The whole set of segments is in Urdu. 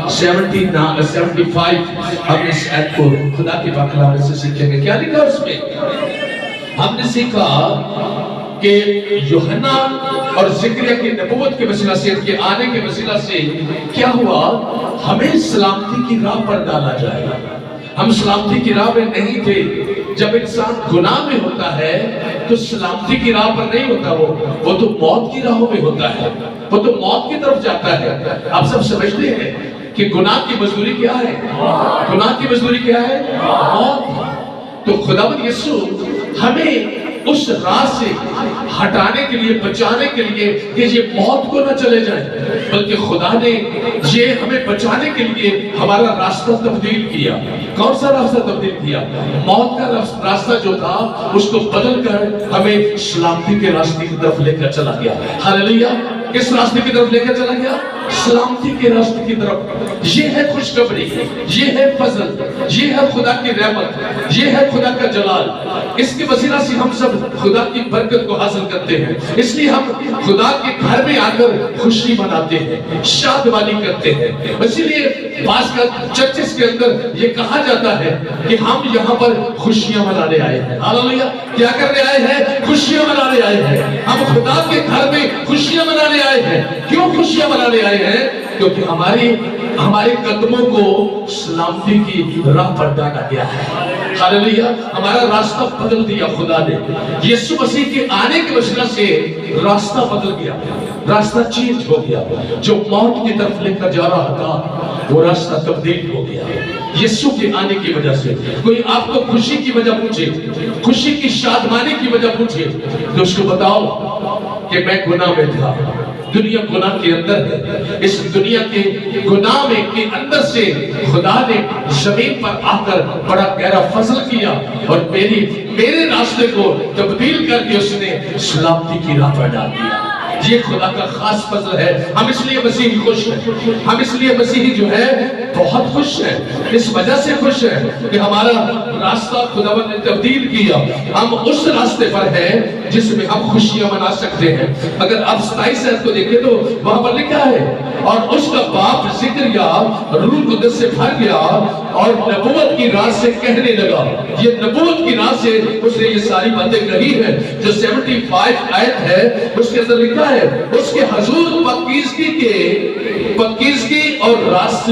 75 ہم اس ایت کو خدا کی پاک کلام سے سیکھیں گے. کیا لکھا اس میں؟ ہم نے سیکھا کہ یوحنا اور زکریا کی نبوت کے وسیلہ سے، ان کے آنے کے وسیلہ سے کیا ہوا؟ ہمیں سلامتی کی راہ پر ڈالا جائے. ہم سلامتی کی راہ میں نہیں تھے. جب انسان گناہ میں ہوتا ہے تو سلامتی کی راہ پر نہیں ہوتا، وہ تو موت کی راہوں میں ہوتا ہے، وہ تو موت کی طرف جاتا ہے. آپ سب سمجھتے ہیں کہ گناہ کی مزدوری کیا ہے؟ گناہ کی مزدوری کیا ہے؟ موت. تو خداوند یسوع ہمیں اس راہ سے ہٹانے کے لیے، بچانے کے لیے کہ یہ موت کو نہ چلے جائیں، بلکہ خدا نے یہ ہمیں بچانے کے لیے ہمارا راستہ تبدیل کیا. کون سا راستہ تبدیل کیا؟ موت کا راستہ جو تھا اس کو بدل کر ہمیں سلامتی کے راستے کی طرف لے کر چلا گیا. ہاللیلویا. کس راستے کی طرف لے کر چلا گیا؟ سلامتی کے راستے کی طرف. یہ ہے خوشخبری، یہ ہے فضل، یہ ہے خدا کی رحمت، یہ ہے خدا کا جلال. اس کے وسیلہ سے ہم سب خدا کی برکت کو حاصل کرتے ہیں. اس لیے ہم خدا کے گھر میں آ کر خوشی مناتے ہیں، شادمانی کرتے ہیں. اسی لیے بعض کا چرچز کے اندر یہ کہا جاتا ہے کہ ہم یہاں پر خوشیاں منانے آئے ہیں. ہاللیلویا. کیا کرنے آئے ہیں؟ خوشیاں منانے آئے ہیں. ہم خدا کے گھر میں خوشیاں منانے آئے ہیں. کیوں خوشیاں منانے آئے ہیں؟ کیونکہ ہمارے قدموں کو سلامتی کی راہ پر ڈالا گیا ہے. ہاللیلویا. ہمارا راستہ بدل دیا خدا نے. یسوع مسیح کے آنے کے وسیلہ سے راستہ بدل گیا، راستہ چینج ہو گیا. جو موت کی طرف لے کر جا رہا تھا وہ راستہ تبدیل ہو گیا یسوع کے آنے کی وجہ سے. کوئی آپ کو خوشی کی وجہ پوچھے، خوشی کی شادمانی کی وجہ پوچھے تو اس کو بتاؤ کہ میں گناہ میں تھا. دنیا گناہ کے اندر ہے. اس دنیا کے گناہ میں کے اندر سے خدا نے زمین پر آ کر بڑا گہرا فضل کیا اور میرے راستے کو تبدیل کر کے اس نے سلامتی کی راہ پر ڈال دیا. یہ خدا کا خاص فضل ہے. ہم اس لیے مسیحی خوش ہیں. ہم اس لیے مسیحی جو ہے بہت خوش ہیں. اس وجہ سے خوش ہیں کہ ہمارا راستہ خداوند نے تبدیل کیا. ہم اس راستے پر ہیں جس میں ہم خوشیاں منا سکتے ہیں. اگر آپ 27 آیت کو دیکھیں تو وہاں پر لکھا ہے اور اس کا باپ زکریا روح القدس سے بھر گیا اور نبوت کی راہ سے کہنے لگا. یہ نبوت کی راہ سے اس نے یہ ساری باتیں کہی ہیں. جو 75 آیت ہے اس کے اندر لکھا ہے اس کے حضور پاکیزگی اور راست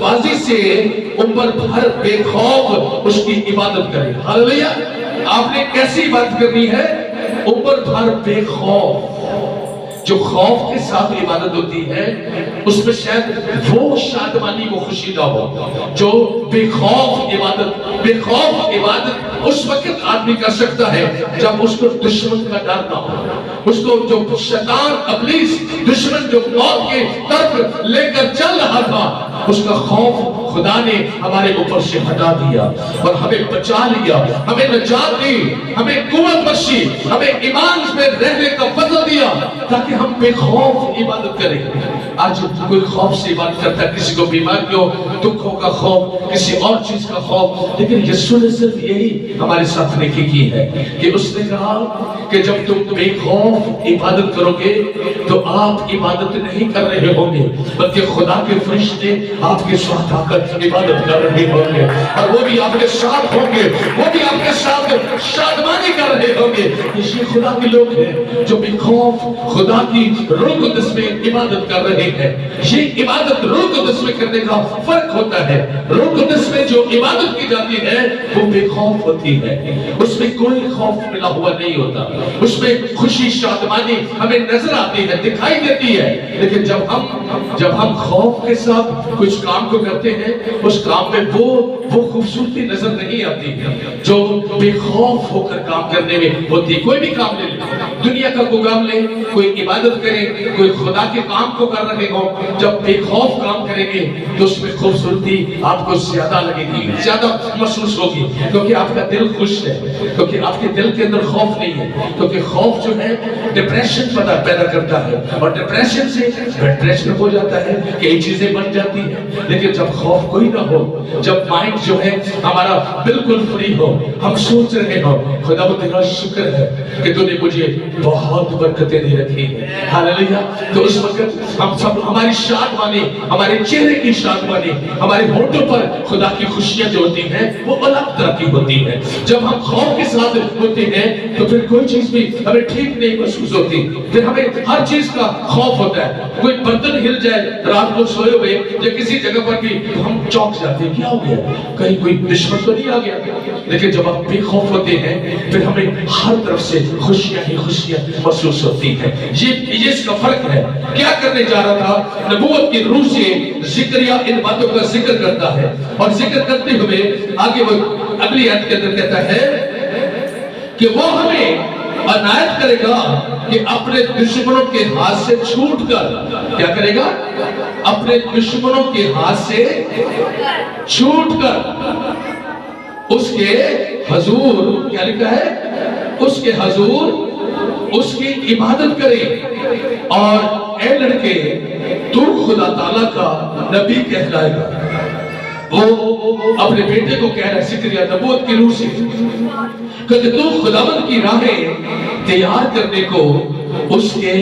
بازی سے اوپر بھر بے خوف اس کی عبادت کرے. ہاللیلویا. آپ نے کیسی عبادت کرنی ہے؟ اوپر بھر بے خوف. جو خوف کے ساتھ عبادت ہوتی ہے اس میں شاید وہ شادمانی وہ خوشی نہ ہو. جو بے خوف عبادت اس وقت آدمی کر سکتا ہے جب اس کو دشمن کا ڈر نہ ہو. اس کو جو شیطان ابلیس دشمن جو موت کی طرف لے کر چل رہا تھا اس کا خوف خدا نے ہمارے اوپر سے ہٹا دیا اور ہمیں بچا لیا، ہمیں نجات دی، ہمیں قوت بخشی، ہمیں ایمان میں رہنے کا فضل دیا تاکہ ہم بے خوف عبادت کریں. آج کوئی خوف سے عبادت کرتا ہے، کسی کو بیماریوں دکھوں کا خوف، کسی اور چیز کا خوف. لیکن یسوع نے صرف یہی ہمارے ساتھ نیکی کی ہے کہ اس نے کہا کہ جب تم بے خوف عبادت کرو گے تو آپ عبادت نہیں کر رہے ہوں گے بلکہ خدا کے فرشتے آپ کے ساتھ آ کر عبادت کر رہے ہوں گے اور وہ بھی آپ کے ساتھ ہوں گے، وہ بھی آپ کے ساتھ شادمانی کر رہے ہوں گے. یہ خدا کے لوگ ہیں جو بے خوف خدا کی روح القدس میں عبادت کر رہے ہیں. یہ عبادت روح القدس میں کرنے کا فرق ہوتا ہے. روح القدس میں جو عبادت کی جاتی ہے وہ بے خوف ہوتی ہے. اس میں کوئی خوف ملا ہوا نہیں ہوتا. اس میں خوشی شادمانی ہمیں نظر آتی ہے، دکھائی دیتی ہے. لیکن جب ہم خوف کے ساتھ کچھ کام کو کرتے ہیں اس کام میں وہ خوبصورتی نظر نہیں آتی جو بے خوف ہو کر کام کرنے میں ہوتی. کوئی بھی کام لے لیں، دنیا کا کوئی کام لیں، کوئی عبادت کریں، کوئی خدا کے کام کو کر رہے ہو، جب بے خوف کام کریں گے تو اس میں خوبصورتی آپ کو زیادہ لگے گی، زیادہ محسوس ہوگی کیونکہ آپ کا دل خوش ہے، کیونکہ آپ کے دل کے اندر خوف نہیں ہے. کیونکہ خوف جو ہے ڈپریشن پیدا کرتا ہے اور ڈپریشن سے جاتا ہے کہ یہ چیزیں بن جاتی ہیں، لیکن جب خوف کوئی نہ ہو، جب مائنڈ جو ہے ہمارا بالکل فری ہو، ہم سوچ رہے ہو خدا وہ تیرا شکر ہے کہ تو نے مجھے بہت برکتیں دے رکھی ہیں، ہاللیلویا، تو اس وقت ہم سب ہماری شادمانی، ہمارے چہرے کی شادمانی، ہمارے ہونٹوں پر خدا کی خوشیاں جو ہوتی ہیں وہ الگ طرح کی ہوتی ہیں۔ جب ہم خوف کے ساتھ ہوتے ہیں تو پھر کوئی چیز بھی ہمیں ٹھیک نہیں محسوس ہوتی، پھر ہمیں ہر چیز کا خوف ہوتا ہے، کوئی برتن ہل جائے رات کو سوئے ہوئے یا کسی جگہ پر بھی ہم چونک جاتے ہیں، کیا ہو گیا، کہیں کوئی دشمن تو نہیں آ گیا؟ لیکن جب آپ بے خوف ہوتے ہیں پھر ہمیں ہر طرف سے خوشیاں ہی خوشیاں محسوس ہوتی ہیں۔ یہ اس کا فرق ہے۔ کیا کرنے جا رہا تھا؟ نبوت کی روح سے زکریا ان باتوں کا ذکر کرتا ہے، اور ذکر کرتے ہوئے آگے وہ اگلی آیت کے اندر کہتا ہے کہ وہ ہمیں عنایت کرے گا کہ اپنے دشمنوں کے ہاتھ سے چھوٹ کر، کیا کرے گا؟ اپنے دشمنوں کے ہاتھ سے چھوٹ کر اس کے حضور، کیا لکھا ہے؟ اس کے حضور اس کی عبادت کرے، اور اے لڑکے تو خدا تعالیٰ کا نبی کہلائے گا۔ وہ اپنے بیٹے کو کہہ رہا ہے زکریا نبوت کی روح سے کہ تو خداوند کی راہیں تیار کرنے کو اس کے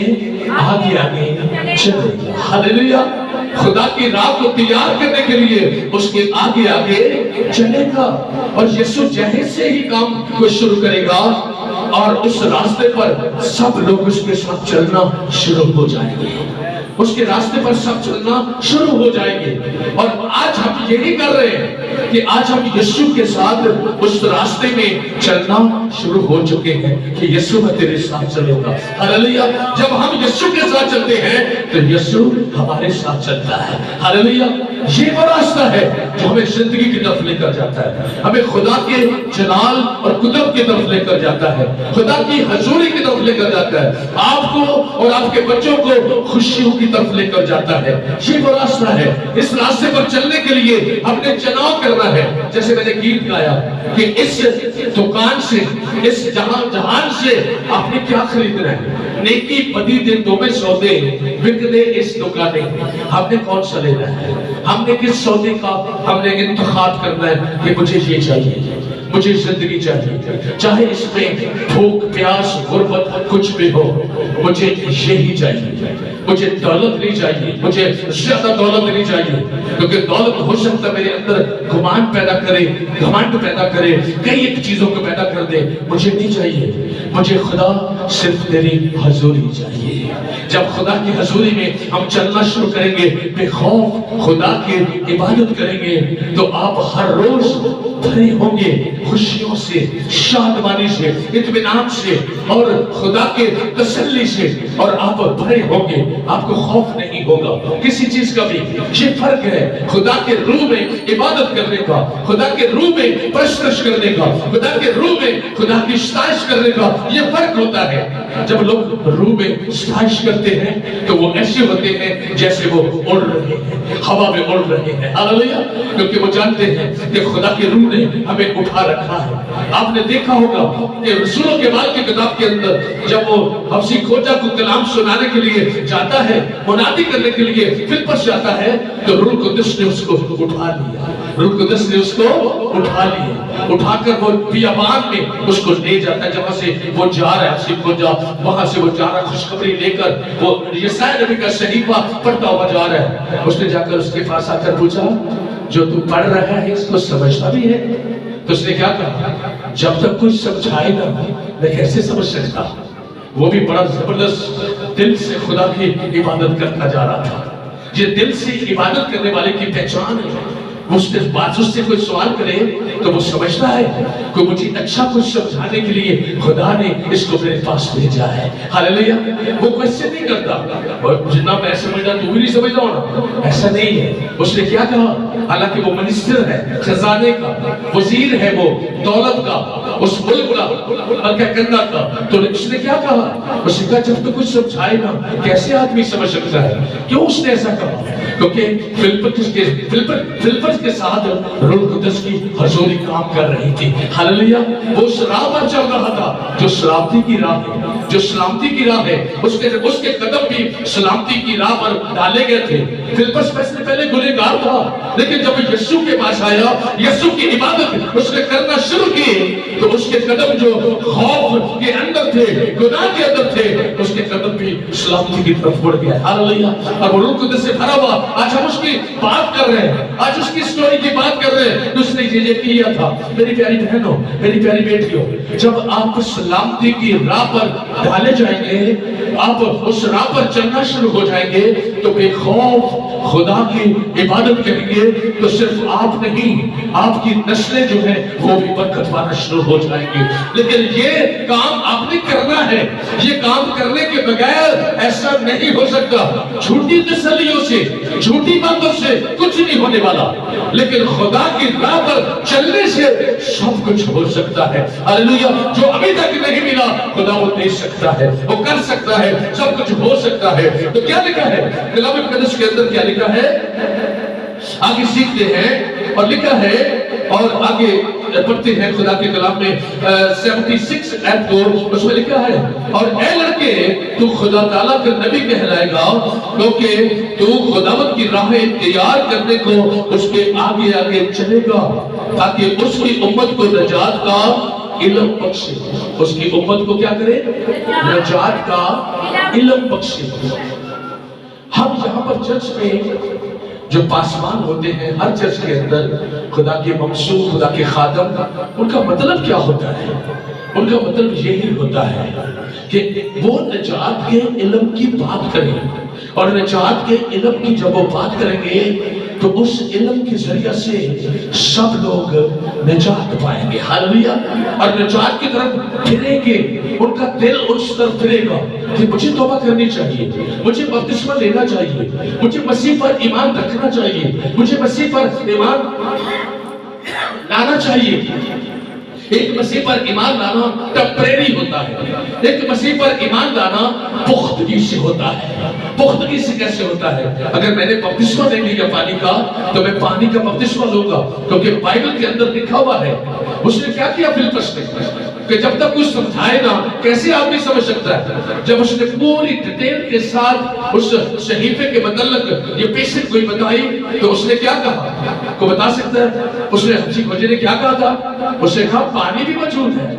آگے آگے چلے گا۔ ہاللیلویا، خدا کی راہ کو تیار کرنے کے لیے اس کے آگے آگے چلے گا، اور یسوع جہیز سے ہی کام کو شروع کرے گا، اور اس راستے پر سب لوگ اس کے ساتھ چلنا شروع ہو جائیں گے، اس کے راستے پر سب چلنا شروع ہو جائیں گے۔ اور آج ہم یہی کر رہے ہیں کہ آج ہم یسوع کے ساتھ اس راستے میں چلنا شروع ہو چکے ہیں کہ یسوع میں تیرے ساتھ چلے گا۔ ہاللیلویا، جب ہم یسوع کے ساتھ چلتے ہیں تو یسوع ہمارے ساتھ چلتا ہے۔ ہاللیلویا، یہ وہ راستہ ہے جو ہمیں زندگی کی طرف لے کر جاتا ہے، ہمیں خدا کے جلال اور قدرت کی طرف لے کر جاتا ہے، خدا کی حضوری کی طرف لے کر جاتا ہے، آپ کو اور آپ کے بچوں کو خوشیوں کی طرف لے کر جاتا ہے۔ یہ وہ راستہ ہے، اس راستے پر چلنے کے لیے ہم نے چناؤ کرنا ہے۔ جیسے میں نے گیت گایا کہ اس دکان سے، اس جہان سے آپ نے کیا خریدنا ہے؟ نیکی بدی دن دو میں سودے بکنے اس دکانے، ہم نے کون سا لینا ہے؟ ہم نے کس سودے کا ہم نے انتخاب کرنا ہے کہ مجھے یہ چاہیے، مجھے زندگی چاہیے، چاہے اس میں بھوک پیاس غربت کچھ بھی ہو، مجھے یہی چاہیے، مجھے دولت نہیں چاہیے، مجھے زیادہ دولت نہیں چاہیے، کیونکہ دولت ہو سکتا ہے میرے اندر گمان پیدا کرے، گھمنڈ پیدا کرے، کئی ایک چیزوں کو پیدا کر دے۔ مجھے نہیں چاہیے، مجھے خدا صرف تیری حضوری چاہیے۔ جب خدا کی حضوری میں ہم چلنا شروع کریں گے، بے خوف خدا کی عبادت کریں گے، تو آپ ہر روز بھرے ہوں گے خوشیوں سے، شادمانی سے، اطمینان سے اور خدا کے تسلی سے، اور آپ بھرے ہوں گے، آپ کو خوف نہیں ہوگا کسی چیز کا بھی۔ یہ فرق ہے خدا کے روح میں عبادت کرنے کا، خدا کے روح میں پرستش کرنے کا، خدا کے روح میں خدا کی ستائش کرنے کا، یہ فرق ہوتا ہے۔ جب لوگ روح میں ستائش کرتے ہیں تو وہ ایسے ہوتے ہیں جیسے وہ اڑ رہے ہیں، ہوا میں اڑ رہے ہیں، ہاللیلویا، کیونکہ وہ جانتے ہیں کہ خدا کے روح نے ہمیں اٹھا رکھا ہے۔ آپ نے دیکھا ہوگا کہ رسولوں کے بعد کی کتاب کے اندر جب وہ حبشی کھوجا کو کلام سنانے کے لیے جاتا ہے، منادی کرنے کے لیے فلپس جاتا ہے، تو روح القدس نے اس کو اٹھا لیا، روح القدس نے اس کو اٹھا لیا، اٹھا کر وہ بیابان میں اس کو لے جاتا ہے، جہاں سے وہ جا رہا ہے حبشی کھوجا، وہاں سے وہ جا رہا ہے خوشخبری لے کر، وہ یسایا نبی کا صحیفہ پڑھتا ہوا جا رہا ہے۔ اس نے جا کر اس کے پاس آ کر پوچھا جو تو پڑھ رہا ہے اس کو سمجھتا بھی ہے؟ تو اس نے کیا کہا؟ جب تک کوئی سمجھائے گا میں کیسے سمجھ سکتا؟ وہ بھی بڑا زبردست دل سے خدا کی عبادت کرتا جا رہا تھا۔ یہ دل سے عبادت کرنے والے کی پہچان ہے۔ اس سے کوئی سوال کرے تو وہ سمجھتا ہے کہ مجھے اچھا کچھ سمجھانے کے لیے خدا نے اس کو میرے پاس بھیجا ہے۔ ہاللیلویا، وہ کوشچن نہیں کرتا اور جتنا میں سمجھتا تو بھی نہیں سمجھتا ہوں، ایسا نہیں ہے۔ اس نے کیا کہا؟ حالانکہ وہ منسٹر ہے، خزانے کا وزیر ہے، وہ دولت کا، اس ملک کا، ملکہ کندہ کا، تو اس نے کیا کہا؟ اس نے کہا جب تو کچھ سمجھائے گا کیسے آدمی سمجھ سکتا ہے؟ کیوں اس نے ایسا کہا؟ کیونکہ فلپس کے ساتھ روح القدس کی حضوری کام کر رہی تھی. ہاللیلویہ. وہ اس راہ پر چل رہا تھا جو سلامتی کی راہ ہے, جو سلامتی کی راہ ہے. اس کے قدم بھی سلامتی کی راہ پر ڈالے گئے تھے. فلپس سے پہلے گنہگار تھا, لیکن جب یسوع کے پاس آیا, یسوع کی عبادت اس نے کرنا شروع کی, تو اس کے قدم جو خوف کے اندر تھے, گناہ کے اندر تھے, اس کے قدم بھی سلامتی کی طرف بڑھ گیا. ہاللیلویہ. اور وہ روح القدس سے بھرا ہوا. آج ہم اس کی بات کر رہے ہیں, آج اس کی سٹوری کی بات کر رہے ہیں. اس نے یہ کیا تھا. میری پیاری بہنوں, میری پیاری بیٹیوں, جب آپ سلامتی کی راہ پر ڈالے جائیں گے, آپ اس راہ پر چلنا شروع ہو جائیں گے, تو بے خوف خدا کی عبادت کریں گے, تو صرف آپ نہیں, آپ کی نسلیں جو ہیں وہ بھی برکت پانا شروع ہو جائیں گے. لیکن یہ کام آپ نے کرنا ہے. یہ کام کرنے کے بغیر ایسا نہیں ہو سکتا. جھوٹی تسلیوں سے, جھوٹی باتوں سے کچھ نہیں ہونے والا, لیکن خدا کی راہ پر چلنے سے سب کچھ ہو سکتا ہے. ہاللیلویہ. جو ابھی تک نہیں ملا خدا وہ دے سکتا ہے, وہ کر سکتا ہے, سب کچھ ہو سکتا ہے. تو کیا لکھا ہے کلام مقدس کے اندر؟ کیا لکھا ہے آگے سیکھتے ہیں. اور لکھا ہے, اور آگے پڑھتے ہیں خدا کے کلام میں 76 ایت کو. اس میں لکھا ہے, اور اے لڑکے تو خدا تعالیٰ کا نبی کہلائے گا, کیونکہ تو خداوند کی راہیں تیار کرنے کو اس کے آگے آگے چلے گا, تاکہ اس کی امت کو نجات کا علم بخشے. اس کی امت کو کیا کرے؟ نجات کا علم بخشے. ہم یہاں پر چرچ میں جو پاسبان ہوتے ہیں, ہر چرچ کے اندر خدا کے ممسوح, خدا کے خادم, ان کا مطلب کیا ہوتا ہے؟ ان کا مطلب یہی ہوتا ہے کہ وہ نجات کے علم کی بات کریں, اور نجات کے علم کی جب وہ بات کریں گے تو اس علم کے ذریعہ سے سب لوگ نجات پائیں گے. ہاللیلویہ. اور نجات کی طرف پھریں گے, ان کا دل اس طرف پھرے گا کہ مجھے توبہ کرنی چاہیے, مجھے بپتسمہ لینا چاہیے, مجھے مسیح پر ایمان رکھنا چاہیے, مجھے مسیح پر ایمان لانا چاہیے. ایک مسیح پر ایمان لانا ٹیمپریری ہوتا ہے, ایک مسیح پر ایمان لانا پختگی سے ہوتا ہے. پختگی سے کیسے ہوتا ہے؟ اگر میں نے بپتسمہ لے لیا پانی کا, تو میں پانی کا بپتسمہ لوں گا, کیونکہ بائبل کے اندر لکھا ہوا ہے. اس نے کیا کیا فلپس نے, کہ جب تک کچھ سمجھائے نا کیسے آدمی سمجھ سکتا ہے. جب اس نے پوری ڈیٹیل کے ساتھ اس صحیفے کے متعلق یہ پیشن کوئی بتائی, تو اس نے کیا کہا؟ کو بتا سکتا ہے؟ اس نے حجی خوجی نے کیا کہا تھا؟ اس نے کہا پانی بھی موجود ہے,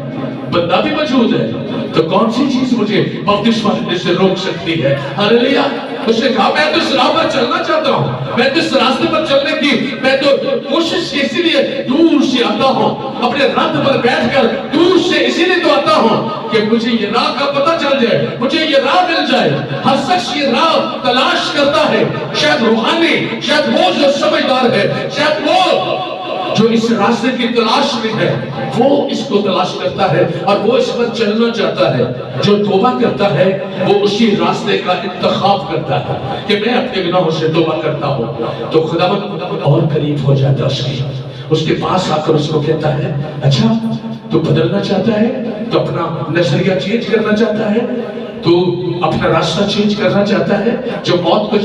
بندہ بھی موجود ہے, تو کون سی چیز مجھے بپتسمہ لینے سے روک سکتی ہے؟ ہاللیلویہ. اس نے کہا میں تو اس راہ پر چلنا چاہتا ہوں, میں تو اس راستے پر چلنے کی میں تو کوشش اسی لیے دور سے آتا ہوں, اپنے رتھ پر بیٹھ کر دور سے اسی لیے تو آتا ہوں کہ مجھے یہ راہ کا پتہ چل جائے, مجھے یہ راہ مل جائے. ہر شخص یہ راہ تلاش کرتا ہے, شاید روحانی, شاید وہ جو سمجھدار ہے, شاید وہ جو اس راستے کی تلاش میں ہے, وہ اس کو تلاش کرتا ہے اور وہ اس پر چلنا چاہتا ہے. جو توبہ کرتا ہے وہ اسی راستے کا انتخاب کرتا ہے کہ میں اپنے گناہوں سے توبہ کرتا ہوں, تو خداوند اور قریب ہو جاتا ہے. اس کے پاس آ کر اس کو کہتا ہے, اچھا تو بدلنا چاہتا ہے, تو اپنا نظریہ چینج کرنا چاہتا ہے, تو اپنا راستہ چینج کرنا چاہتا ہے, جو موت کو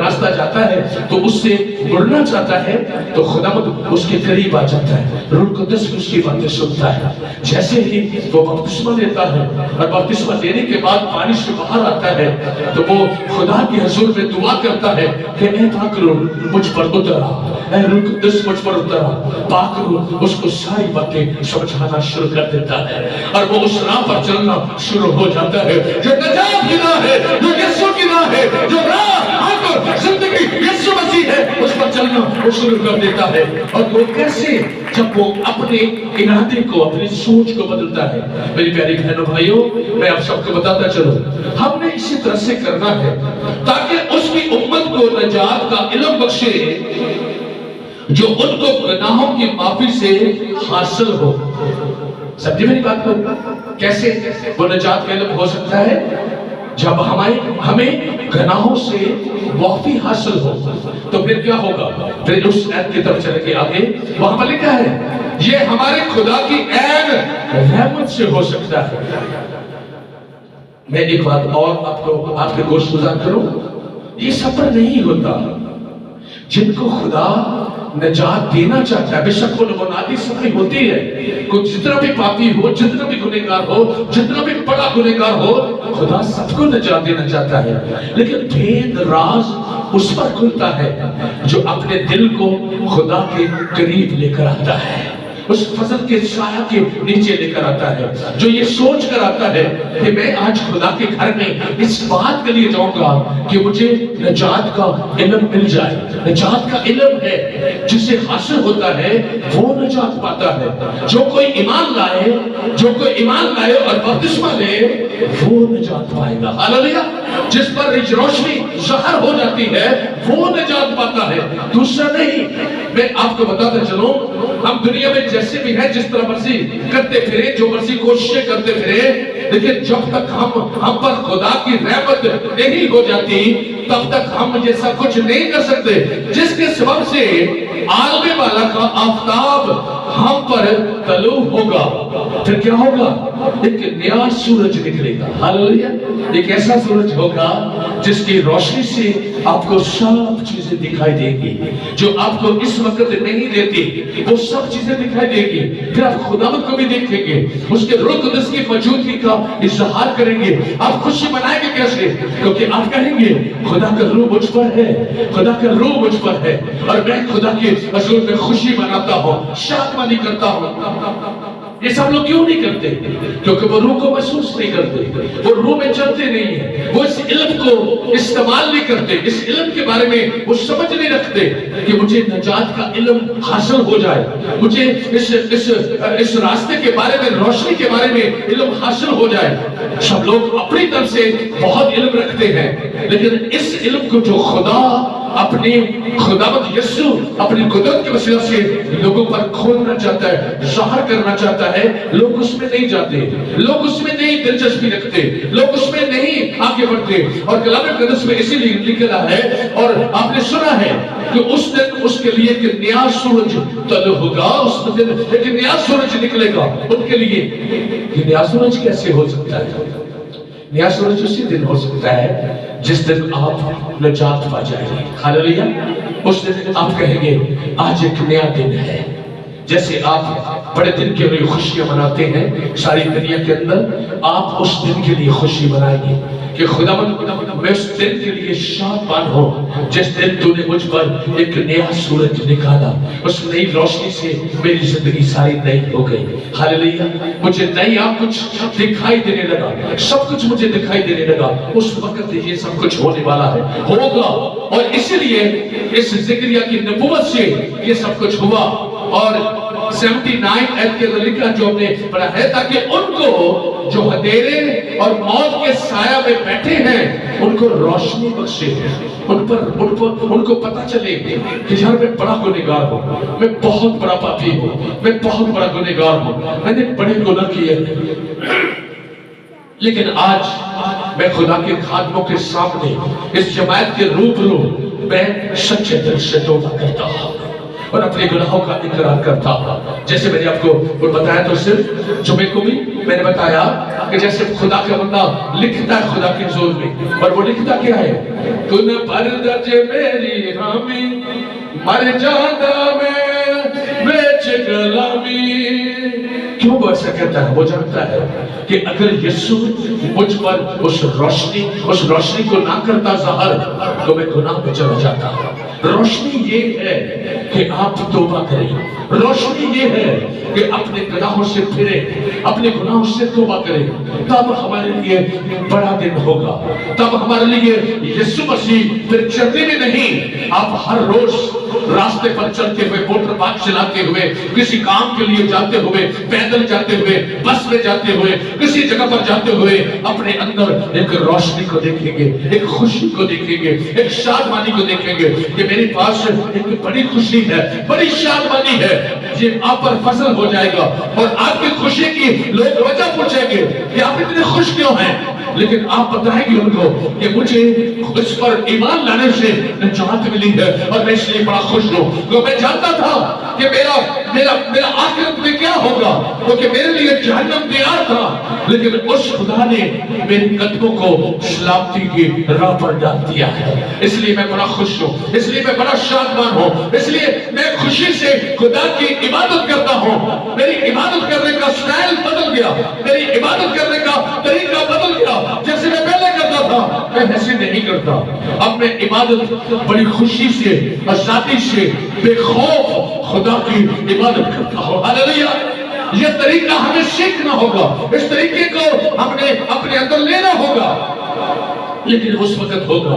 راستہ جاتا ہے تو اس سے مڑنا چاہتا ہے, تو خداوند اس کے قریب آ جاتا ہے. روح القدس اس کی باتیں سنتا ہے. جیسے ہی وہ بپتسمہ لیتا ہے اور بپتسمہ لینے کے بعد پانی سے باہر آتا ہے, تو وہ خدا کی حضور میں دعا کرتا ہے کہ اے پاک روح مجھ پر اترا, اے روح القدس مجھ پر اترا. پاک روح اس کو ساری باتیں سمجھانا شروع کر دیتا ہے, اور وہ اس راہ پر چلنا شروع ہو جاتا ہے جو نجات کی راہ ہے, جو یسوع کی راہ ہے, جو راہ حق زندگی یسوع مسیح ہے, اس پر چلنا وہ شروع کر دیتا ہے. اور وہ کیسے؟ جب وہ اپنے ارادے کو, اپنی سوچ کو بدلتا ہے. میری پیاری بہنوں بھائیوں, میں آپ سب کو بتاتا چلوں, ہم نے اسی طرح سے کرنا ہے تاکہ اس کی امت کو نجات کا علم بخشے جو ان کو گناہوں کی معافی سے حاصل ہو. سمجھے میری بات کو؟ کیسے وہ نجات کا علم ہو سکتا ہے؟ جب ہمیں گناہوں سے معافی حاصل ہو. تو پھر کیا ہوگا؟ پھر اس ایت کی طرف چلے گے آگے, وہاں پر لکھا ہے یہ ہمارے خدا کی عین رحمت سے ہو سکتا ہے. میں ایک بات اور آپ کے گوش گزار کروں, یہ سفر نہیں ہوتا, جن کو خدا نجات دینا چاہتا ہے، بے شک وہ منادی سمجھ ہوتی ہے کہ جتنا بھی پاپی ہو، جتنا بھی گنہگار ہو، جتنا بھی بڑا گنہگار ہو، خدا سب کو نجات دینا چاہتا ہے، لیکن بھید راز اس پر کھلتا ہے جو اپنے دل کو خدا کے قریب لے کر آتا ہے، اس فضل کے سایہ کے نیچے لے کر آتا ہے، جو یہ سوچ کر آتا ہے کہ میں آج خدا کے گھر میں اس بات کے لیے جاؤں گا کہ مجھے نجات کا علم مل جائے۔ نجات کا علم ہے جسے حاصل ہوتا ہے وہ نجات پاتا ہے۔ جو کوئی ایمان لائے اور بپتسمہ لے وہ نجات پائے گا۔ ہاللیلویا۔ جس پر روشنی ظاہر ہو جاتی ہے وہ نجات پاتا ہے، دوسرا نہیں۔ میں آپ کو بتاتا چلوں، ہم دنیا میں جیسے بھی ہیں، جس طرح مرضی کرتے پھریں، جو مرضی کوششیں کرتے پھریں، لیکن جب تک ہم پر خدا کی رحمت نہیں ہو جاتی تب تک ہم جیسا کچھ نہیں کر سکتے، جس کے سبب سے عالم والا کا آفتاب ہم پر طلوع ہوگا، پھر کیا ہوگا؟ ایک نیا سورج نکلے گا۔ ہاللیلویا۔ ایک ایسا سورج ہوگا جس کی روشنی سے آپ کو سب چیزیں دکھائی دے گی جو آپ کو اس وقت نہیں دیتی، وہ سب چیزیں دکھائی دے گی۔ پھر آپ خداوند کو بھی دیکھیں گے، اس کے روح قدس کی موجودگی کا اظہار کریں گے۔ آپ خوشی منائیں گے کیسے؟ کیونکہ آپ کہیں گے خدا کا روح مجھ پر ہے، خدا کا روح مجھ پر ہے، اور میں خدا کے حضور میں خوشی مناتا ہوں، شادمانی کرتا ہوں۔ یہ سب لوگ کیوں نہیں کرتے؟ کیونکہ وہ روح کو محسوس نہیں کرتے، وہ روح میں چلتے نہیں ہیں، وہ اس علم کو استعمال نہیں کرتے، اس علم کے بارے میں وہ سمجھ نہیں رکھتے کہ مجھے نجات کا علم حاصل ہو جائے، مجھے اس راستے کے بارے میں، روشنی کے بارے میں علم حاصل ہو جائے۔ سب لوگ اپنی طرف سے بہت علم رکھتے ہیں، لیکن اس علم کو جو خدا اپنی خداوند یسوع اپنی قدرت کے وسیلہ سے لوگوں پر کھولنا چاہتا ہے، ظاہر کرنا چاہتا ہے، لوگ اس میں نہیں جاتے، لوگ اس میں نہیں دلچسپی رکھتے، لوگ اس میں نہیں آگے بڑھتے۔ اور کلام مقدس میں اسی لیے لکھا ہے، اور آپ نے سنا ہے کہ اس دن اس کے لیے ایک نیا سورج طلوع ہوگا، اس دن ایک نیا سورج نکلے گا ان کے لیے۔ یہ نیا سورج کیسے ہو سکتا ہے؟ نیا سورج اسی دن ہو سکتا ہے جس دن آپ نجات پا جائیں گے۔ ہاللیلویا۔ اس دن آپ کہیں گے آج ایک نیا دن ہے۔ جیسے آپ بڑے دن کے لیے خوشیاں مناتے ہیں ساری دنیا کے اندر، آپ اس دن کے لیے خوشی منائیں گے کہ خداوند میں اس دن کے لیے شادمان ہوں جس دن تو نے مجھ پر ایک نیا سورج نکالا، اس نئی روشنی سے میری زندگی ساری نئی ہو گئی۔ ہاللیلویا۔ مجھے نئی آپ کچھ دکھائی دینے لگا، سب کچھ مجھے دکھائی دینے لگا۔ اس وقت یہ سب کچھ ہونے والا ہے، ہوگا، اور اسی لیے اس زکریا کی نبوت سے یہ سب کچھ ہوا۔ اور 79 ایت کے لکھا جو ہم نے پڑھا ہے، تاکہ ان کو جو اندھیرے اور موت کے سایہ میں بیٹھے ہیں ان کو روشنی بخشے، ان کو پتہ چلے کہ یار میں بڑا گنہگار ہوں، میں بہت بڑا پاپی ہوں، میں بہت بڑا گنہگار ہوں، میں نے بڑے گناہ کیے، لیکن آج میں خدا کے خادموں کے سامنے اس جماعت کے روبرو میں سچے دل سے توبہ کرتا ہوں اور اپنے گناہوں کا اقرار کرتا ہوں۔ جیسے میں نے آپ کو بتایا تو صرف جمعے کو بھی میں نے بتایا کہ جیسے خدا کا بندہ لکھتا ہے خدا کے حضور میں، اور وہ لکھتا کیا ہے؟ کن پردج میری حامی مر جانا میں بیچ غلامی۔ کیوں وہ ایسا کہتا ہے؟ وہ جانتا ہے کہ اگر یسوع مجھ پر اس روشنی کو نہ کرتا ظاہر تو میں گناہ میں چلا جاتا۔ روشنی یہ ہے کہ آپ توبہ کریں، روشنی یہ ہے کہ اپنے گناہوں سے پھریں، اپنے گناہوں سے توبہ کریں، تب ہمارے لیے بڑا دن ہوگا، تب ہمارے لیے یسوع مسیح پھر چلتے میں نہیں، آپ ہر روز راستے پر چلتے ہوئے، موٹر بائک چلاتے ہوئے، کسی کام کے لیے جاتے ہوئے، پیدل جاتے ہوئے، بس میں جاتے ہوئے، کسی جگہ پر جاتے ہوئے اپنے اندر ایک روشنی کو دیکھیں گے، ایک خوشی کو دیکھیں گے، ایک شادمانی کو دیکھیں گے کہ میرے پاس ایک بڑی خوشی ہے، بڑی شادمانی ہے، یہ آپ پر فضل ہو جائے گا۔ اور آپ کی خوشی کی لوگ وجہ پوچھیں گے کہ آپ اتنے خوش کیوں ہیں، لیکن آپ بتائیں گے ان کو کہ مجھے اس پر ایمان لانے سے نجات ملی ہے اور میں اس لیے بڑا خوش ہوں، کیونکہ میں جانتا تھا کہ میرا آخرت میں کیا ہوگا کیونکہ میرے لیے جہنم تیار تھا، لیکن اس خدا نے میرے قدموں کو سلامتی کی راہ پر ڈال دیا ہے۔ اس لیے میں بڑا خوش ہوں، اس لیے میں بڑا شادمان ہوں، اس لیے میں خوشی سے خدا کی عبادت کرتا ہوں۔ میری عبادت کرنے کا سٹائل بدل گیا، میری عبادت کرنے کا طریقہ بدل گیا۔ جیسے میں پہلے کرتا تھا میں ایسے نہیں کرتا، اب میں عبادت بڑی خوشی سے، آزادی سے، بے خوف خدا کی عبادت کرتا ہوں۔ ہاللیلویا! یہ طریقہ ہمیں سیکھنا ہوگا، اس طریقے کو ہم نے اپنے اندر لینا ہوگا، لیکن اس وقت ہوگا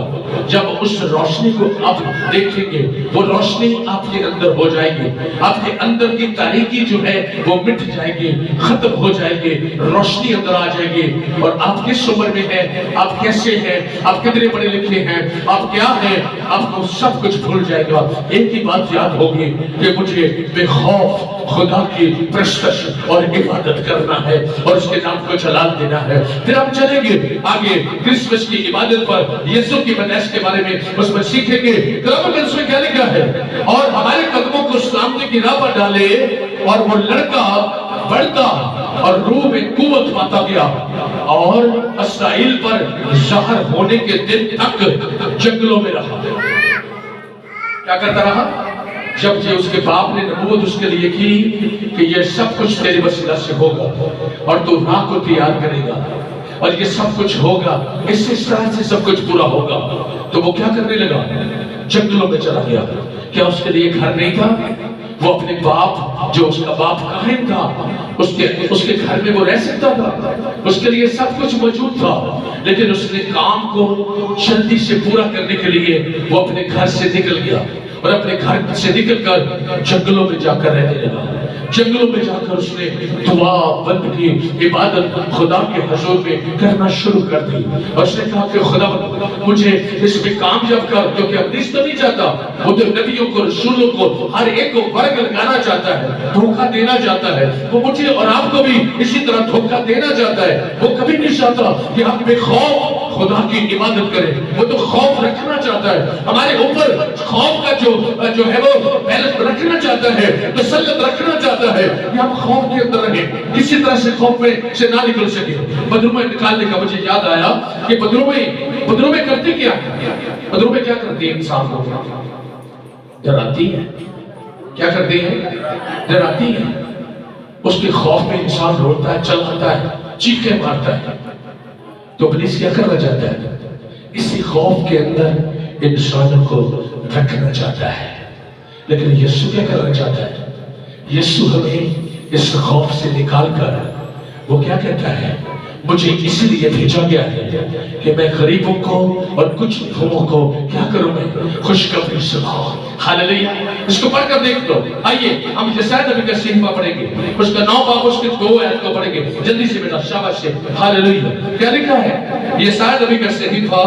جب اس روشنی کو آپ دیکھیں گے، وہ روشنی آپ کے اندر ہو جائے گی، آپ کے اندر کی تاریکی جو ہے وہ مٹ جائے گی، ختم ہو جائے گی، روشنی اندر آ جائے گی، اور آپ کس عمر میں ہیں، آپ کیسے ہیں، آپ کتنے پڑھے لکھے ہیں، آپ کیا ہیں، آپ کو سب کچھ بھول جائے گا۔ ایک ہی بات یاد ہوگی کہ مجھے بے خوف خدا کی پرستش اور عبادت کرنا ہے اور اس کے نام کو جلال دینا ہے۔ پھر ہم چلیں گے آگے کرسمس کی عبادت پر، یسوع کی پیدائش کے بارے میں اس میں سیکھیں گے۔ کلام میں اس میں کیا لکھا ہے؟ اور ہمارے قدموں کو سلامتی کی راہ پر ڈالے، اور وہ لڑکا بڑھتا اور روح میں قوت پاتا گیا، اور اسرائیل پر ظاہر ہونے کے دن تک جنگلوں میں رہا۔ کیا کرتا رہا؟ جب یہ اس کے باپ نے نبوت اس کے لیے کی کہ یہ سب کچھ تیرے وسیلہ سے ہوگا اور تو راہ کو تیار کرے گا اور یہ سب کچھ ہوگا، اس طرح سے سب کچھ پورا ہوگا، تو وہ کیا کرنے لگا؟ جنگلوں میں چلا گیا۔ کیا اس کے لیے گھر نہیں تھا؟ وہ اپنے باپ، جو اس کا باپ کاہن تھا، اس کے گھر میں وہ رہ سکتا تھا، اس کے لیے سب کچھ موجود تھا، لیکن اس نے کام کو جلدی سے پورا کرنے کے لیے وہ اپنے گھر سے نکل گیا، اور اپنے گھر سے نکل کر جنگلوں میں جا کر رہنے لگا۔ جنگلوں میں جا کر اس نے دعا بند کی، عبادت خدا کے حضور میں کرنا شروع کر دی، اور اس نے کہا کہ خدا مجھے اس میں کامیاب کر، کیونکہ ابلیس تو نہیں چاہتا، وہ تو نبیوں کو، رسولوں کو، ہر ایک کو فرق لگانا چاہتا ہے، دھوکہ دینا چاہتا ہے۔ وہ مجھے اور آپ کو بھی اسی طرح دھوکہ دینا چاہتا ہے۔ وہ کبھی نہیں چاہتا کہ ہم بے خوف خدا کی عبادت کریں، وہ تو خوف رکھنا چاہتا ہے ہمارے اوپر، خوف کا جو ہے وہ بیلنس رکھنا چاہتا ہے، تسلط رکھنا چاہتا ہے کہ ہم خوف کے اندر رہیں، کسی طرح سے خوف میں سے نہ نکل سکے۔ بدرومیں نکالنے کا مجھے یاد آیا کہ بدرومیں کرتی کیا؟ بدرومیں کیا کرتی ہے؟ انسان کو ڈراتی ہے۔ کیا کرتی ہے؟ ڈراتی ہے۔ اس کے خوف میں انسان روتا ہے، چلاتا ہے، چیخیں مارتا ہے۔ تو ابلیس کیا کرنا چاہتا ہے؟ اسی خوف کے اندر انسانوں کو رکھنا چاہتا ہے، لیکن یسوع کیا کرنا چاہتا ہے؟ یسوع ہمیں اس خوف سے نکال کر وہ کیا کہتا ہے؟ مجھے اس لیے بھیجا گیا ہے کہ میں غریبوں کو اور کچھ لوگوں کو کیا کروں، میں خوشخبری سناؤں۔ ہاللیلویا! اس کو پڑھ کر دیکھ لو۔ آئیے ہم یسایا نبی کا صحیفہ پڑھیں گے، اس کا 9 باب اس کے 2 آیت کو پڑھیں گے جلدی سے بیٹا، شاباش سے۔ ہاللیلویا! کیا لکھا ہے؟ یسایا نبی کا صحیفہ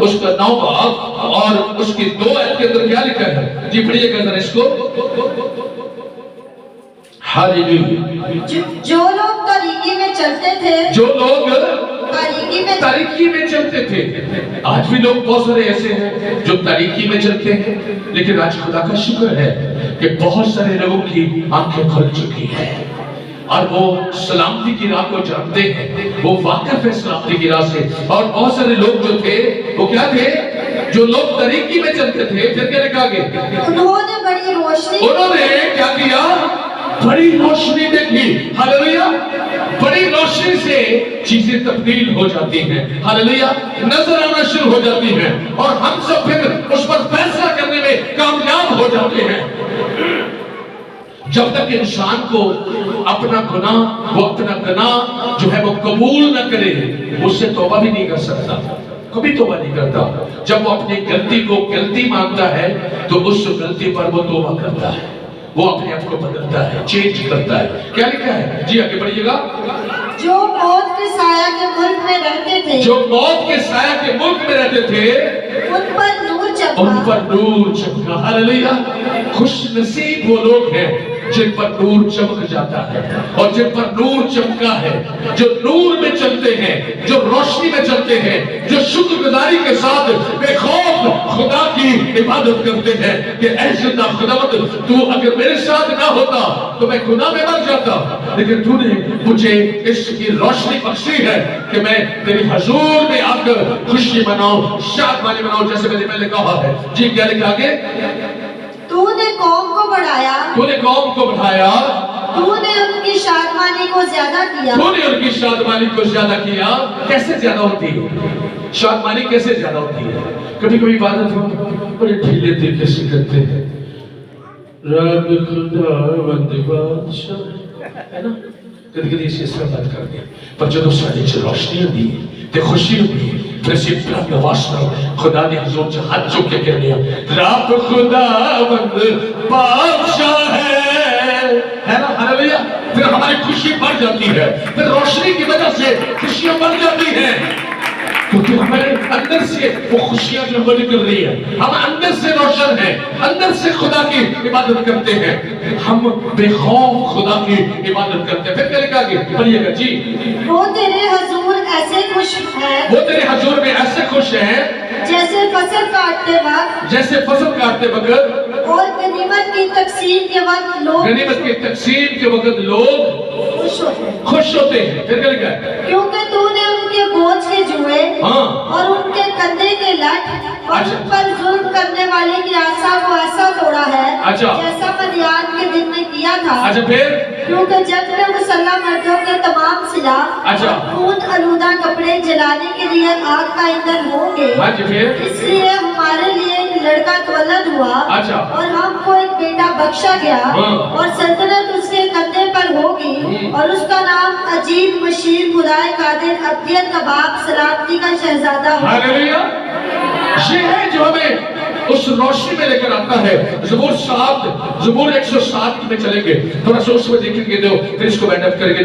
اس کا 9 باب اور اس کی 2 آیت کے اندر کیا لکھا ہے؟ جی پڑھیے گا ذرا اس کو۔ جو لوگ تاریکی میں چلتے تھے، جو لوگ تاریکی میں چلتے تھے، آج بھی لوگ بہت سارے ایسے ہیں جو تاریکی میں چلتے ہیں، لیکن آج خدا کا شکر ہے کہ بہت سارے لوگوں کی آنکھیں کھل چکی ہیں اور وہ سلامتی کی راہ کو جانتے ہیں، وہ واقف ہے سلامتی کی راہ سے۔ اور بہت سارے لوگ جو تھے وہ کیا تھے؟ جو لوگ طریقی میں چلتے تھے، پھر کیا لکھا گیا؟ انہوں نے بڑی روشنی، انہوں نے کیا کیا؟ بڑی روشنی دیکھی۔ ہاللیلویا! بڑی روشنی سے چیزیں تبدیل ہو جاتی ہیں، ہاللیلویا، نظر آنا شروع ہو جاتی ہیں، اور ہم سب پھر اس پر فیصلہ کرنے میں کامیاب ہو جاتے ہیں۔ جب تک انسان کو اپنا گناہ جو ہے وہ قبول نہ کرے، اس سے توبہ بھی نہیں کر سکتا، کبھی توبہ نہیں کرتا۔ جب وہ اپنی غلطی کو غلطی مانتا ہے تو اس غلطی پر وہ توبہ کرتا ہے، وہ اپنے آپ کو بدلتا ہے، چینج کرتا ہے۔ کیا لکھا ہے؟ جی آگے بڑھئے گا۔ جو موت کے سایہ کے ملک میں رہتے تھے، جو موت کے سایہ کے ملک میں رہتے تھے، ان پر نور چمکا، ان پر نور چمکا۔ ہاللیلویا! خوش نصیب وہ لوگ ہیں جن پر نور چمک جاتا ہے، اور جن پر نور چمکا ہے، جو نور میں چلتے ہیں، جو روشنی میں چلتے ہیں، جو شکر گزاری کے ساتھ بے خوف خدا کی عبادت کرتے ہیں کہ اے زندہ خداوند تو اگر میرے ساتھ نہ ہوتا تو میں گناہ میں مر جاتا، لیکن تو نے مجھے اس کی روشنی بخشی ہے کہ میں تیری حضور میں آ کر خوشی مناؤں، شادمانی مناؤں، جیسے میں نے پہلے کہا ہے۔ جی کیا لکھا آگے؟ تو نے قوم کو بڑھایا، تو نے قوم کو بڑھایا، تو نے ان کی شادمانی کو زیادہ کیا۔ تو نے ان کی شادمانی کو زیادہ کیا۔ کیسے زیادہ ہوتی ہے شادمانی؟ کیسے زیادہ ہوتی ہے؟ کبھی کبھی عبادت ہو بڑے ڈھیلے طریقے سے کرتے ہیں، رب خدا بند بادشاہ، ہے نا؟ کبھی کبھی اسے اس طرح بات کر دیا، پر جب ساری روشنی دی تے خوشی ہوئی، پھر اسی طرح واسطہ خدا نے حضور سے ہاتھ چوک کے کہہ دیا رب خدا بند بادشاہ ہے نا؟ ہاللویا! پھر ہماری خوشی بڑھ جاتی ہے، پھر روشنی کی وجہ سے خوشیاں بڑھ جاتی ہیں، کیونکہ ہمارے اندر سے وہ خوشیاں جو ہمیں نکل رہی ہیں، ہم اندر سے روشن ہیں، اندر سے خدا کی عبادت کرتے ہیں، ہم بے خوف خدا کی عبادت کرتے ہیں۔ پھر کیا لکھا گیا؟ پڑھیے گا جی۔ وہ تیرے حضور ایسے خوش ہے، وہ تیرے حضور میں ایسے خوش ہیں جیسے فصل کاٹتے وقت جیسے فصل کاٹتے وقت اور غنیمت کی تقسیم کے وقت لوگ غنیمت کی تقسیم کے وقت لوگ خوش ہوتے ہیں، خوش ہوتے ہیں۔ پھر کیا لکھا ہے؟ کیونکہ تو نے ان کے بوجھ کے جوئے ہاں اور ان کے کندھے کے لٹ اور اچھا۔ ان پر ظلم کرنے والے کی آسا کو ایسا توڑا ہے اچھا۔ جیسا مدیان کے دن میں کیا تھا، اچھا پھر کیونکہ جب میں مسلح مردوں کے تمام سلاح اچھا۔ اور خون آلودہ کپڑے جلانے کے لیے آگ کا ایندھن ہوں گے، ہاں جی پھر اس لیے ہمارے لیے ایک لڑکا تولد ہوا اچھا۔ اور ہم کو ایک بیٹا بخشا گیا، ہاں۔ اور سلطنت اس کے کندھے پر ہوگی، اور اس کا نام عجیب، مشیر، خدائے قادر، ابدیت کا باپ، سلامتی کا شہزادہ ہوگا۔ ہاللویا! یہ ہے جو ہمیں اس روشنی میں لے کر آتا ہے۔ زبور 107 میں چلیں گے، تھوڑا سا اس میں دیکھیں گے، پھر اس کو بینڈ اپ کریں گے۔